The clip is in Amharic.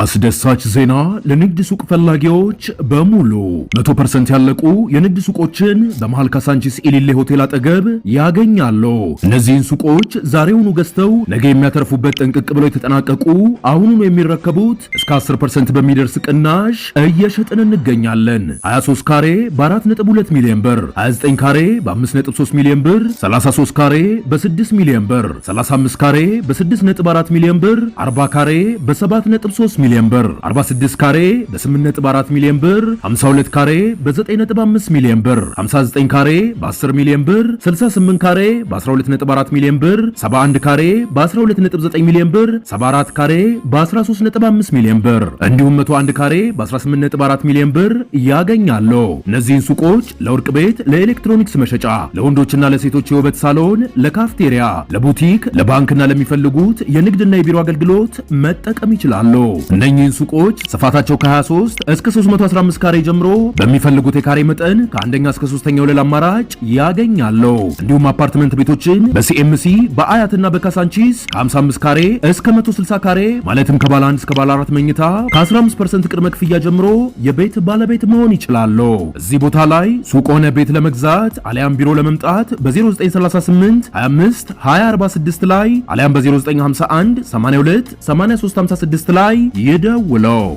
አስደሳች ዜና ለንግድ ሱቅ ፈላጊዎች በሙሉ 100% ያለቁ የንግድ ሱቆችን በመሃል ካሳንቺስ ኢሊሌ ሆቴል አጠገብ ያገኛሉ። እነዚህን ሱቆች ዛሬውኑ ገዝተው ነገ የሚያተርፉበት ጥንቅቅ ብለው የተጠናቀቁ አሁኑኑ የሚረከቡት እስከ 10% በሚደርስ ቅናሽ እየሸጥን እንገኛለን። 23 ካሬ በ4.2 ሚሊዮን ብር፣ 29 ካሬ በ5.3 ሚሊዮን ብር፣ 33 ካሬ በ6 ሚሊዮን ብር፣ 35 ካሬ በ6.4 ሚሊዮን ብር፣ 40 ካሬ በ7.3 ሚሊዮን ብር፣ 46 ካሬ በ8.4 ሚሊዮን ብር፣ 52 ካሬ በ9.5 ሚሊዮን ብር፣ 59 ካሬ በ10 ሚሊዮን ብር፣ 68 ካሬ በ12.4 ሚሊዮን ብር፣ 71 ካሬ በ12.9 ሚሊዮን ብር፣ 74 ካሬ በ13.5 ሚሊዮን ብር እንዲሁም 101 ካሬ በ18.4 ሚሊዮን ብር ያገኛሉ። እነዚህን ሱቆች ለወርቅ ቤት፣ ለኤሌክትሮኒክስ መሸጫ፣ ለወንዶችና ለሴቶች የውበት ሳሎን፣ ለካፍቴሪያ፣ ለቡቲክ፣ ለባንክና ለሚፈልጉት የንግድና የቢሮ አገልግሎት መጠቀም ይችላሉ። እነኚህን ሱቆች ስፋታቸው ከ23 እስከ 315 ካሬ ጀምሮ በሚፈልጉት የካሬ መጠን ከአንደኛ እስከ ሶስተኛ ወለል አማራጭ ያገኛሉ። እንዲሁም አፓርትመንት ቤቶችን በሲኤምሲ በአያትና በካሳንቺስ ከ55 ካሬ እስከ 160 ካሬ ማለትም ከባለ 1 እስከ ባለ 4 መኝታ ከ15% ቅድመ ክፍያ ጀምሮ የቤት ባለቤት መሆን ይችላሉ። እዚህ ቦታ ላይ ሱቅ ሆነ ቤት ለመግዛት አሊያም ቢሮ ለመምጣት በ0938 25 2046 ላይ አሊያም በ0951 82 8356 ላይ ይደውለው።